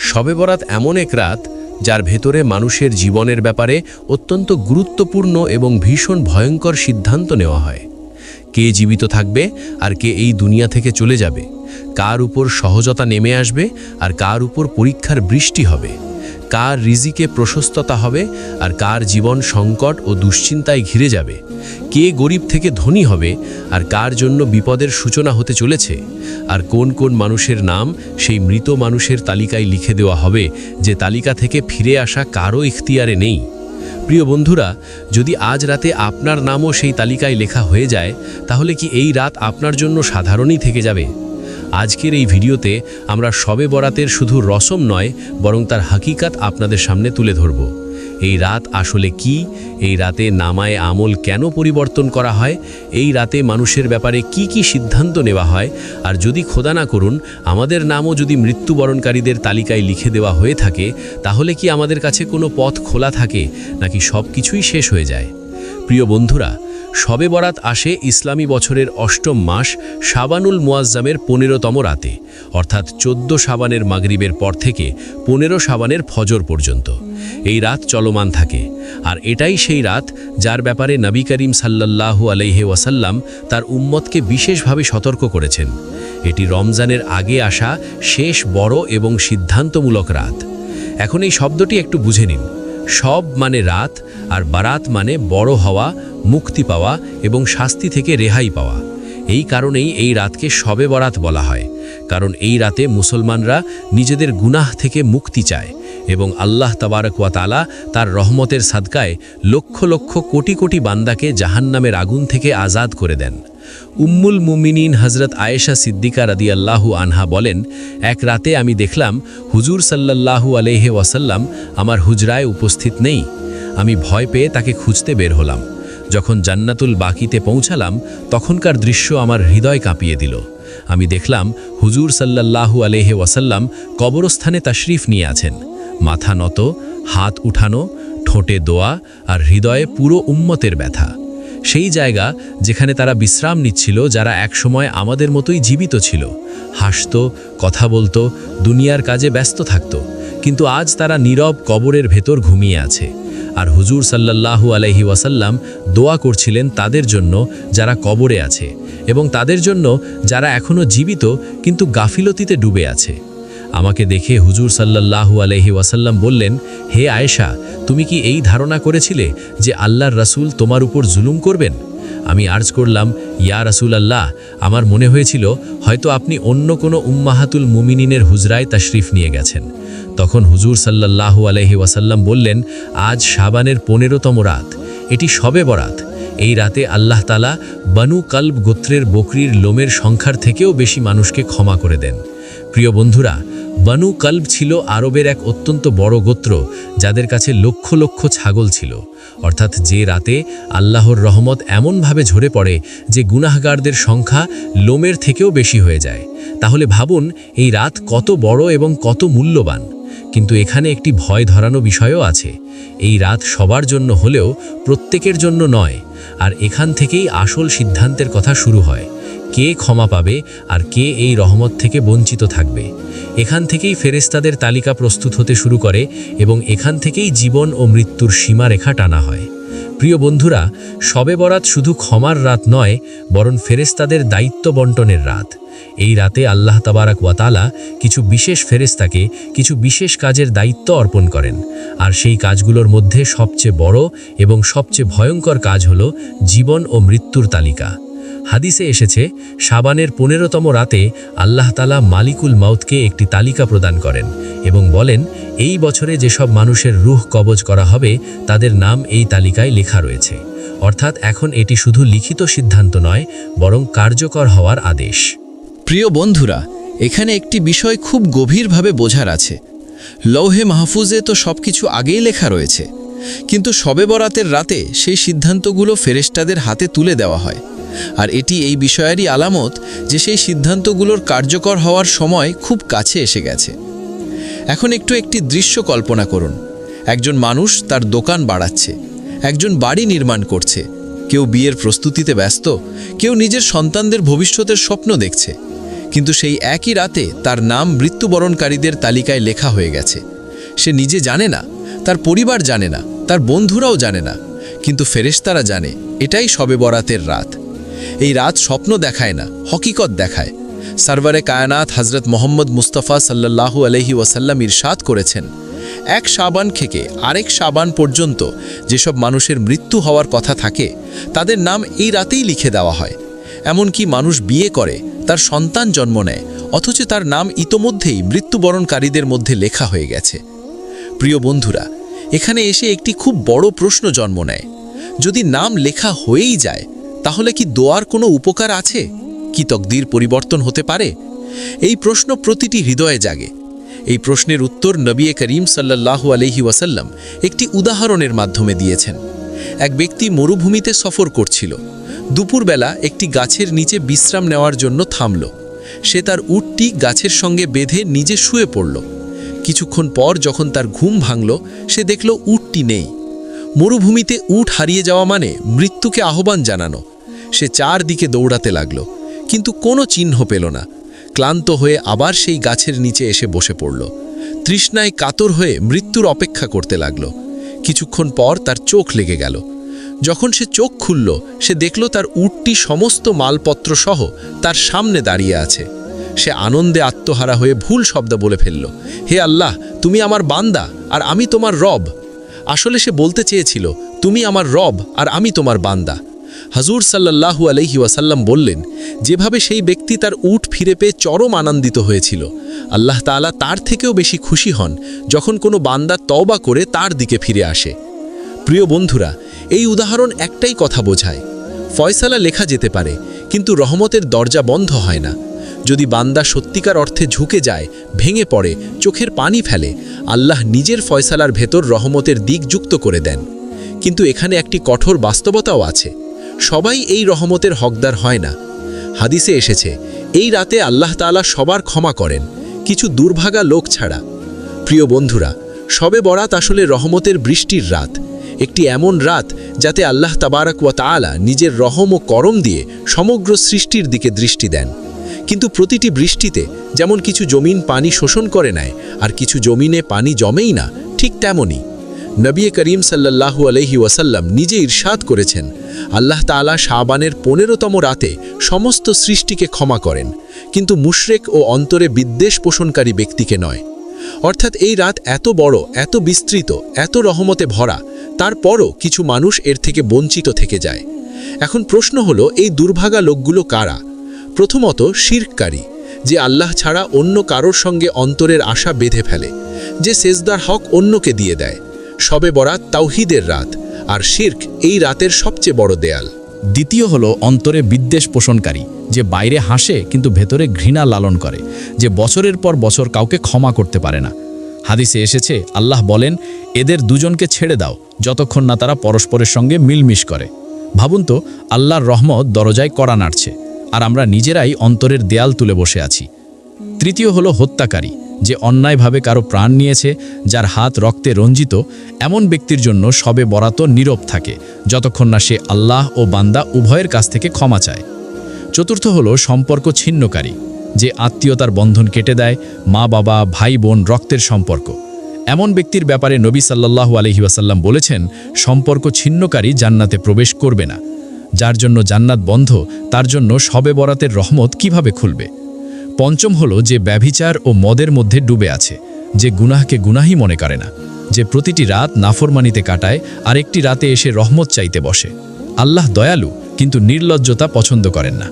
শবে বরাত এমন এক রাত যার ভেতরে মানুষের জীবনের ব্যাপারে অত্যন্ত গুরুত্বপূর্ণ এবং ভীষণ ভয়ঙ্কর সিদ্ধান্ত নেওয়া হয়। কে জীবিত থাকবে আর কে এই দুনিয়া থেকে চলে যাবে, কার উপর সহজতা নেমে আসবে আর কার উপর পরীক্ষার বৃষ্টি হবে, কার রিজিকে প্রশস্ততা হবে আর কার জীবন সংকট ও দুশ্চিন্তায় ঘিরে যাবে, কে গরিব থেকে ধনী হবে আর কার জন্য বিপদের সূচনা হতে চলেছে, আর কোন কোন মানুষের নাম সেই মৃত মানুষের তালিকায় লিখে দেওয়া হবে যে তালিকা থেকে ফিরে আসা কারও ইখতিয়ারে নেই। প্রিয় বন্ধুরা, যদি আজ রাতে আপনার নামও সেই তালিকায় লেখা হয়ে যায়, তাহলে কি এই রাত আপনার জন্য সাধারণই থেকে যাবে? আজকের এই ভিডিওতে আমরা শবে বরাতের শুধু রসম নয়, বরং তার হাকিকাত আপনাদের সামনে তুলে ধরব। এই রাত আসলে কি, এই রাতে নামায় আমল কেন পরিবর্তন করা হয়, এই রাতে মানুষের ব্যাপারে কি কি সিদ্ধান্ত নেওয়া হয়, আর যদি খোদা না করুন আমাদের নামও যদি মৃত্যুবরণকারীদের তালিকায় লিখে দেওয়া হয়ে থাকে, তাহলে কি আমাদের কাছে কোনো পথ খোলা থাকে নাকি সব কিছুই শেষ হয়ে যায়? প্রিয় বন্ধুরা, শবে বরাত আসে ইসলামী বছরের অষ্টম মাস শাবানুল মুআজ্জামের 15তম রাতে, অর্থাৎ 14 শাবানের মাগরিবের পর থেকে 15 শাবানের ফজর পর্যন্ত এই রাত চলমান থাকে। আর এটাই সেই রাত যার ব্যাপারে নবী করিম সাল্লাল্লাহু আলাইহি ওয়াসাল্লাম তার উম্মতকে বিশেষভাবে সতর্ক করেছেন। এটি রমজানের আগে আসা শেষ বড় এবং সিদ্ধান্তমূলক রাত। এখন এই শব্দটি একটু বুঝে নিন। সব মানে রাত, আর বারাত মানে বড় হওয়া, মুক্তি পাওয়া এবং শাস্তি থেকে রেহাই পাওয়া। এই কারণেই এই রাতকে শবে বরাত বলা হয়, কারণ এই রাতে মুসলমানরা নিজেদের গুনাহ থেকে মুক্তি চায় এবং আল্লাহ তাবারক ওয়া তাআলা তার রহমতের সাদকায় লক্ষ লক্ষ কোটি কোটি বান্দাকে জাহান্নামের আগুন থেকে আজাদ করে দেন। উম্মুল মুমিনিন হযরত আয়েশা সিদ্দিকা রাদিয়াল্লাহু আনহা বলেন, এক রাতে আমি দেখলাম হুজুর সাল্লাল্লাহু আলাইহি ওয়াসাল্লাম আমার হুজরায় উপস্থিত নেই। আমি ভয় পেয়ে তাকে খুঁজতে বের হলাম। যখন জান্নাতুল বাকিতে পৌঁছালাম, তখনকার দৃশ্য আমার হৃদয় কাঁপিয়ে দিল। আমি দেখলাম হুজুর সাল্লাল্লাহু আলাইহি ওয়াসাল্লাম কবরস্থানে তাশরিফ নিয়ে আছেন, মাথা নত, হাত উঠানো, ঠোঁটে দোয়া আর হৃদয়ে পুরো উম্মতের ব্যথা। সেই জায়গা যেখানে তারা বিশ্রাম নিচ্ছিল, যারা একসময় আমাদের মতোই জীবিত ছিল, হাসত, কথা বলতো, দুনিয়ার কাজে ব্যস্ত থাকত, কিন্তু আজ তারা নীরব কবরের ভেতর ঘুমিয়ে আছে। আর হুজুর সাল্লাল্লাহু আলাইহি ওয়াসাল্লাম দোয়া করছিলেন তাদের জন্য যারা কবরে আছে এবং তাদের জন্য যারা এখনও জীবিত কিন্তু গাফিলতিতে ডুবে আছে। আমাকে দেখে হুজুর সাল্লাল্লাহু আলাইহি ওয়াসাল্লাম বললেন, হে আয়েশা, তুমি কি এই ধারণা করেছিলে যে আল্লাহর রাসূল তোমার উপর জুলুম করবেন? আমি আর্জ করলাম, ইয়া রাসূলাল্লাহ, আমার মনে হয়েছিল হয়তো আপনি অন্য কোনো উম্মাহাতুল মুমিনিনের হুজরায় তাশরিফ নিয়ে গেছেন। তখন হুজুর সাল্লাল্লাহু আলাইহি ওয়াসাল্লাম বললেন, আজ শাবানের 15তম রাত, এটি শবে বরাত। এই রাতে আল্লাহ তাআলা বানু কালব গোত্রের বকরির লোমের সংখ্যার থেকেও বেশি মানুষকে ক্ষমা করে দেন। প্রিয় বন্ধুরা, বানু কালব ছিল আরবের এক অত্যন্ত বড় গোত্র, যাদের কাছে লক্ষ লক্ষ ছাগল ছিল। অর্থাৎ যে রাতে আল্লাহর রহমত এমনভাবে ঝরে পড়ে যে গুনাহগারদের সংখ্যা লোমের থেকেও বেশি হয়ে যায়। তাহলে ভাবুন এই রাত কত বড় এবং কত মূল্যবান। কিন্তু এখানে একটি ভয় ধরানো বিষয়ও আছে। এই রাত সবার জন্য হলেও প্রত্যেকের জন্য নয়। আর এখান থেকেই আসল সিদ্ধান্তের কথা শুরু হয়। কে ক্ষমা পাবে আর কে এই রহমত থেকে বঞ্চিত থাকবে। এখান থেকেই ফেরেশতাদের তালিকা প্রস্তুত হতে শুরু করে এবং এখান থেকেই জীবন ও মৃত্যুর সীমারেখা টানা হয়। প্রিয় বন্ধুরা, শবে বরাত শুধু ক্ষমার রাত নয়, বরং ফেরেশতাদের দায়িত্ব বন্টনের রাত। এই রাতে আল্লাহ তাবারক ওয়া তাআলা কিছু বিশেষ ফেরেশতাকে কিছু বিশেষ কাজের দায়িত্ব অর্পণ করেন। আর সেই কাজগুলোর মধ্যে সবচেয়ে বড় এবং সবচেয়ে ভয়ঙ্কর কাজ হলো জীবন ও মৃত্যুর তালিকা। হাদিসে এসেছে, শাবানের 15তম রাতে আল্লাহ তাআলা মালিকুল মাউতকে একটি তালিকা প্রদান করেন এবং বলেন, এই বছরে যেসব মানুষের রূহ কবজ করা হবে তাদের নাম এই তালিকায় লেখা রয়েছে। অর্থাৎ এখন এটি শুধু লিখিত সিদ্ধান্ত নয়, বরং কার্যকর হওয়ার আদেশ। প্রিয় বন্ধুরা, এখানে একটি বিষয় খুব গভীরভাবে বোঝার আছে। লৌহে মাহফুজে তো সবকিছু আগেই লেখা রয়েছে, কিন্তু শবে বরাতের রাতে সেই সিদ্ধান্তগুলো ফেরেশতাদের হাতে তুলে দেওয়া হয়। আর এটি এই বিষয়েরই আলামত যে সেই সিদ্ধান্তগুলোর কার্যকর হওয়ার সময় খুব কাছে এসে গেছে। এখন একটি দৃশ্য কল্পনা করুন। একজন মানুষ তার দোকান বাড়াচ্ছে, একজন বাড়ি নির্মাণ করছে, কেউ বিয়ের প্রস্তুতিতে ব্যস্ত, কেউ নিজের সন্তানদের ভবিষ্যতের স্বপ্ন দেখছে। কিন্তু সেই একই রাতে তার নাম মৃত্যুবরণকারীদের তালিকায় লেখা হয়ে গেছে। সে নিজে জানে না, তার পরিবার জানে না, তার বন্ধুরাও জানে না, কিন্তু ফেরেশতারা জানে এটাই শবে বরাতের রাত। এই রাত স্বপ্ন দেখায় না, হকিকত দেখায়। সরওয়ারে কায়নাত হযরত মুহাম্মদ মুস্তাফা সাল্লাল্লাহু আলাইহি ওয়াসাল্লাম ইরশাদ করেছেন, এক শাবান থেকে আরেক শাবান পর্যন্ত যেসব মানুষের মৃত্যু হওয়ার কথা থাকে তাদের নাম এই রাতেই লিখে দেওয়া হয়। এমনকি মানুষ বিয়ে করে, তার সন্তান জন্ম নেয়, অথচ তার নাম ইতোমধ্যেই মৃত্যুবরণকারীদের মধ্যে লেখা হয়ে গেছে। প্রিয় বন্ধুরা, এখানে এসে একটি খুব বড় প্রশ্ন জন্ম নেয়। যদি নাম লেখা হয়েই যায়, তাহলে কি দোয়ার কোনো উপকার আছে? কি তকদির পরিবর্তন হতে পারে? এই প্রশ্ন প্রতিটি হৃদয়ে জাগে। এই প্রশ্নের উত্তর নবী করিম সাল্লাল্লাহু আলাইহি ওয়াসাল্লাম একটি উদাহরণের মাধ্যমে দিয়েছেন। এক ব্যক্তি মরুভূমিতে সফর করছিল। দুপুরবেলা একটি গাছের নিচে বিশ্রাম নেওয়ার জন্য থামল। সে তার উটটি গাছের সঙ্গে বেঁধে নিজে শুয়ে পড়ল। কিছুক্ষণ পর যখন তার ঘুম ভাঙল, সে দেখল উটটি নেই। মরুভূমিতে উট হারিয়ে যাওয়া মানে মৃত্যুকে আহ্বান জানানো। সে চারদিকে দৌড়াতে লাগল, কিন্তু কোনো চিহ্ন পেল না। ক্লান্ত হয়ে আবার সেই গাছের নিচে এসে বসে পড়ল। তৃষ্ণায় কাতর হয়ে মৃত্যুর অপেক্ষা করতে লাগল। কিছুক্ষণ পর তার চোখ লেগে গেল। যখন সে চোখ খুলল, সে দেখল তার উটটি সমস্ত মালপত্র সহ তার সামনে দাঁড়িয়ে আছে। সে আনন্দে আত্মহারা হয়ে ভুল শব্দ বলে ফেলল, হে আল্লাহ, তুমি আমার বান্দা আর আমি তোমার রব। আসলে সে বলতে চেয়েছিল, তুমি আমার রব আর আমি তোমার বান্দা। হুজুর সাল্লাল্লাহু আলাইহি ওয়াসাল্লাম বললেন, যেভাবে সেই ব্যক্তি তার উট ফিরে পেয়ে চরম আনন্দিত হয়েছিল, আল্লাহ তাআলা তার থেকেও বেশি খুশি হন যখন কোনো বান্দা তওবা করে তার দিকে ফিরে আসে। প্রিয় বন্ধুরা, এই উদাহরণ একটাই কথা বোঝায়, ফয়সালা লেখা যেতে পারে, কিন্তু রহমতের দরজা বন্ধ হয় না। যদি বান্দা সত্যিকার অর্থে ঝুঁকে যায়, ভেঙে পড়ে, চোখের পানি ফেলে, আল্লাহ নিজের ফয়সালার ভেতর রহমতের দিক যুক্ত করে দেন। কিন্তু এখানে একটি কঠোর বাস্তবতাও আছে, সবাই এই রহমতের হকদার হয় না। হাদিসে এসেছে, এই রাতে আল্লাহ তাআলা সবার ক্ষমা করেন, কিছু দুর্ভাগা লোক ছাড়া। প্রিয় বন্ধুরা, শবে বরাত আসলে রহমতের বৃষ্টির রাত, একটি এমন রাত যাতে আল্লাহ তাবারাক ওয়া তাআলা নিজের রহম ও করম দিয়ে সমগ্র সৃষ্টির দিকে দৃষ্টি দেন। কিন্তু প্রতিটি বৃষ্টিতে যেমন কিছু জমিন পানি শোষণ করে নেয় আর কিছু জমিনে পানি জমেই না, ঠিক তেমনই নবী করিম সাল্লাল্লাহু আলাইহি ওয়াসাল্লাম নিজে ইরশাদ করেছেন, আল্লাহ তাআলা শাবানের 15তম রাতে সমস্ত সৃষ্টিকে ক্ষমা করেন, কিন্তু মুশরিক ও অন্তরে বিদ্বেষ পোষণকারী ব্যক্তিকে নয়। অর্থাৎ এই রাত এত বড়, এত বিস্তৃত, এত রহমতে ভরা, তারপরও কিছু মানুষ এর থেকে বঞ্চিত থেকে যায়। এখন প্রশ্ন হলো, এই দুর্ভাগা লোকগুলো কারা? প্রথমত শিরককারী, যে আল্লাহ ছাড়া অন্য কারোর সঙ্গে অন্তরের আশা বেঁধে ফেলে, যে সেজদার হক অন্যকে দিয়ে দেয়। শবে বরাত তাওহীদের রাত, আর শিরক এই রাতের সবচেয়ে বড় দেয়াল। দ্বিতীয় হলো অন্তরে বিদ্বেষ পোষণকারী, যে বাইরে হাসে কিন্তু ভেতরে ঘৃণা লালন করে, যে বছরের পর বছর কাউকে ক্ষমা করতে পারে না। হাদিসে এসেছে, আল্লাহ বলেন, এদের দুজনকে ছেড়ে দাও যতক্ষণ না তারা পরস্পরের সঙ্গে মিলমিশ করে। ভাবুন তো, আল্লাহর রহমত দরজায় কড়া নাড়ছে, আর আমরা নিজেরাই অন্তরের দেয়াল তুলে বসে আছি। তৃতীয় হলো হত্যাকারী, যে অন্যায়ভাবে কারো প্রাণ নিয়েছে, যার হাত রক্তে রঞ্জিত, এমন ব্যক্তির জন্য শবে বরাত নীরব থাকে যতক্ষণ না সে আল্লাহ ও বান্দা উভয়ের কাছ থেকে ক্ষমা চায়। চতুর্থ হলো সম্পর্ক ছিন্নকারী, যে আত্মীয়তার বন্ধন কেটে দেয়, মা বাবা, ভাই বোন, রক্তের সম্পর্ক। এমন ব্যক্তির ব্যাপারে নবী সাল্লাল্লাহু আলাইহি ওয়াসাল্লাম বলেছেন, সম্পর্ক ছিন্নকারী জান্নাতে প্রবেশ করবে না। যার জন্য জান্নাত বন্ধ, তার জন্য শবে বরাতের রহমত কিভাবে খুলবে? পঞ্চম হলো যে ব্যভিচার ও মদের মধ্যে ডুবে আছে, যে গুনাহকে গুনাহি মনে করে না, যে প্রতিটি রাত নাফরমানিতে কাটায় আর একটি রাতে এসে রহমত চাইতে বসে। আল্লাহ দয়ালু, কিন্তু নির্লজ্জতা পছন্দ করেন না।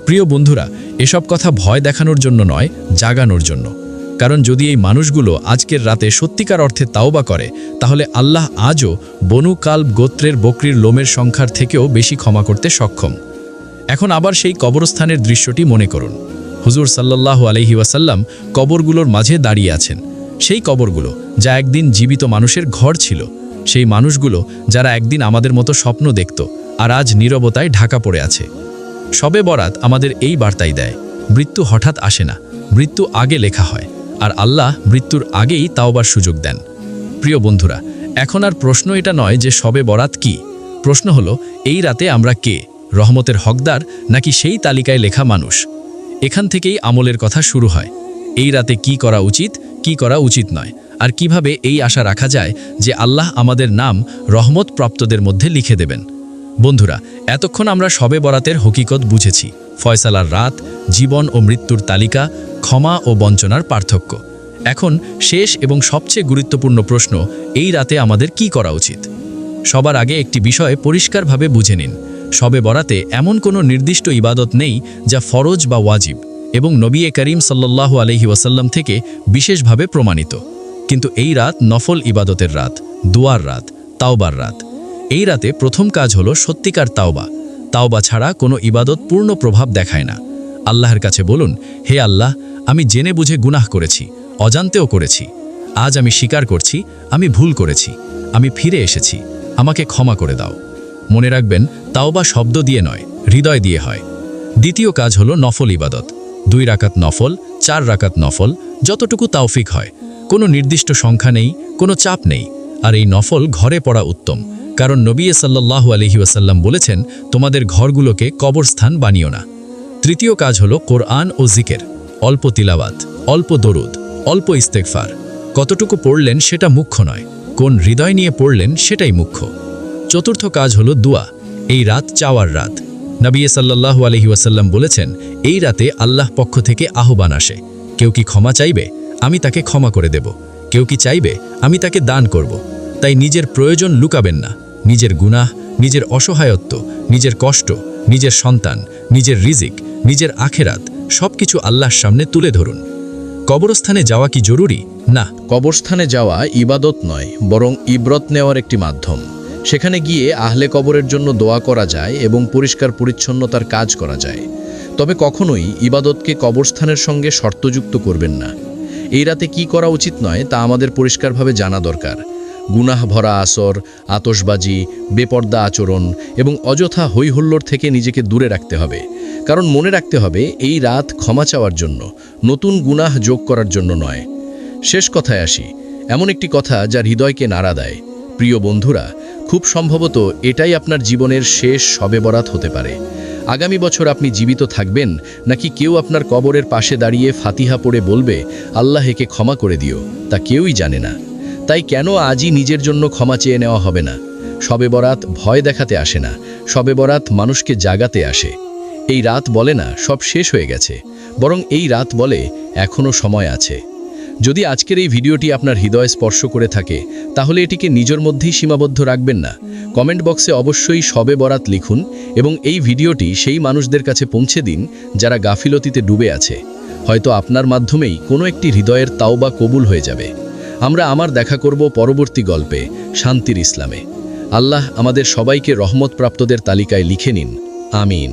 প্রিয় বন্ধুরা, এসব কথা ভয় দেখানোর জন্য নয়, জাগানোর জন্য। কারণ যদি এই মানুষগুলো আজকের রাতে সত্যিকার অর্থে তাওবা করে, তাহলে আল্লাহ আজও বনু কালব গোত্রের বকরির লোমের সংখ্যার থেকেও বেশি ক্ষমা করতে সক্ষম। এখন আবার সেই কবরস্থানের দৃশ্যটি মনে করুন। হুজুর সাল্লাল্লাহু আলাইহি ওয়াসাল্লাম কবরগুলোর মাঝে দাঁড়িয়ে আছেন। সেই কবরগুলো যা একদিন জীবিত মানুষের ঘর ছিল, সেই মানুষগুলো যারা একদিন আমাদের মতো স্বপ্ন দেখত, আর আজ নীরবতায় ঢাকা পড়ে আছে। শবে বরাত আমাদের এই বার্তাই দেয়, মৃত্যু হঠাৎ আসে না, মৃত্যু আগে লেখা হয়, আর আল্লাহ মৃত্যুর আগেই তাওবার সুযোগ দেন। প্রিয় বন্ধুরা, এখন আর প্রশ্ন এটা নয় যে শবে বরাত কি, প্রশ্ন হলো এই রাতে আমরা কে, রহমতের হকদার নাকি সেই তালিকায় লেখা মানুষ? এখান থেকেই আমলের কথা শুরু হয়। এই রাতে কি করা উচিত, কি করা উচিত নয়, আর কিভাবে এই আশা রাখা যায় যে আল্লাহ আমাদের নাম রহমত প্রাপ্তদের মধ্যে লিখে দেবেন। বন্ধুরা, এতক্ষণ আমরা শবে বরাতের হকিকত বুঝেছি, ফয়সালার রাত, জীবন ও মৃত্যুর তালিকা, ক্ষমা ও বঞ্চনার পার্থক্য। এখন শেষ এবং সবচেয়ে গুরুত্বপূর্ণ প্রশ্ন, এই রাতে আমাদের কি করা উচিত? সবার আগে একটি বিষয় পরিষ্কারভাবে বুঝে নিন, শবে বরাতে এমন কোনো নির্দিষ্ট ইবাদত নেই যা ফরজ বা ওয়াজিব, এবং নবী করিম সাল্লাল্লাহু আলাইহি ওয়াসাল্লাম থেকে বিশেষভাবে প্রমাণিত। কিন্তু এই রাত নফল ইবাদতের রাত, দোয়ার রাত, তাওবার রাত। এই রাতে প্রথম কাজ হলো সত্যিকার তাওবা ছাড়া কোনো ইবাদত পূর্ণ প্রভাব দেখায় না। আল্লাহর কাছে বলুন, হে আল্লাহ, আমি জেনে বুঝে গুনাহ করেছি, অজান্তেও করেছি। আজ আমি স্বীকার করছি আমি ভুল করেছি, আমি ফিরে এসেছি, আমাকে ক্ষমা করে দাও। মনে রাখবেন, তাওবা শব্দ দিয়ে নয়, হৃদয় দিয়ে হয়। দ্বিতীয় কাজ হলো নফল ইবাদত, 2 রাকাত নফল, 4 রাকাত নফল, যতটুকু তাওফিক হয়। কোনো নির্দিষ্ট সংখ্যা নেই, কোনো চাপ নেই। আর এই নফল ঘরে পড়া উত্তম, কারণ নবী সাল্লাল্লাহু আলাইহি ওয়াসাল্লাম বলেছেন, তোমাদের ঘরগুলোকে কবরস্থান বানিও না। তৃতীয় কাজ হলো কোরআন ও জিকের, অল্প তিলাওয়াত, অল্প দরুদ, অল্প ইস্তেগফার। কতটুকু পড়লেন সেটা মুখ্য নয়, কোন হৃদয় নিয়ে পড়লেন সেটাই মুখ্য। চতুর্থ কাজ হলো দোয়া, এই রাত চাওয়ার রাত। নবী সাল্লাল্লাহু আলাইহি ওয়াসাল্লাম বলেছেন, এই রাতে আল্লাহ পক্ষ থেকে আহ্বান আসে, কেউ কি ক্ষমা চাইবে, আমি তাকে ক্ষমা করে দেব। কেউ কি চাইবে, আমি তাকে দান করব। তাই নিজের প্রয়োজন লুকাবেন না, নিজের গুনাহ, নিজের অসহায়ত্ব, নিজের কষ্ট, নিজের সন্তান, নিজের রিজিক, নিজের আখেরাত সবকিছু আল্লাহর সামনে তুলে ধরুন। কবরস্থানে যাওয়া কি জরুরি? না, কবরস্থানে যাওয়া ইবাদত নয়, বরং ইবরত নেওয়ার একটি মাধ্যম। সেখানে গিয়ে আহলে কবরের জন্য দোয়া করা যায় এবং পরিষ্কার পরিচ্ছন্নতার কাজ করা যায়। তবে কখনোই ইবাদতকে কবরস্থানের সঙ্গে শর্তযুক্ত করবেন না। এই রাতে কি করা উচিত নয় তা আমাদের পরিষ্কারভাবে জানা দরকার। গুনাহ ভরা আসর, আতশবাজি, বেপর্দা আচরণ এবং অযথা হৈহুল্লোড় থেকে নিজেকে দূরে রাখতে হবে। কারণ মনে রাখতে হবে, এই রাত ক্ষমা চাওয়ার জন্য, নতুন গুনাহ যোগ করার জন্য নয়। শেষ কথায় আসি, এমন একটি কথা যা হৃদয়কে নাড়া দেয়। প্রিয় বন্ধুরা, খুব সম্ভবত এটাই আপনার জীবনের শেষ শবে বরাত হতে পারে। আগামী বছর আপনি জীবিত থাকবেন, নাকি কেউ আপনার কবরের পাশে দাঁড়িয়ে ফাতিহা পড়ে বলবে, আল্লাহ একে ক্ষমা করে দিও, তা কেউই জানে না। তাই কেন আজই নিজের জন্য ক্ষমা চেয়ে নেওয়া হবে না? শবে বরাত ভয় দেখাতে আসে না, শবে বরাত মানুষকে জাগাতে আসে। এই রাত বলে না সব শেষ হয়ে গেছে, বরং এই রাত বলে এখনও সময় আছে। যদি আজকের এই ভিডিওটি আপনার হৃদয় স্পর্শ করে থাকে, তাহলে এটিকে নিজের মধ্যেই সীমাবদ্ধ রাখবেন না। কমেন্ট বক্সে অবশ্যই শবে বরাত লিখুন এবং এই ভিডিওটি সেই মানুষদের কাছে পৌঁছে দিন যারা গাফিলতিতে ডুবে আছে। হয়তো আপনার মাধ্যমেই কোনো একটি হৃদয়ের তাওবা কবুল হয়ে যাবে। আমরা দেখা করব পরবর্তী গল্পে, শান্তির ইসলামে। আল্লাহ আমাদের সবাইকে রহমত প্রাপ্তদের তালিকায় লিখে নিন। আমিন।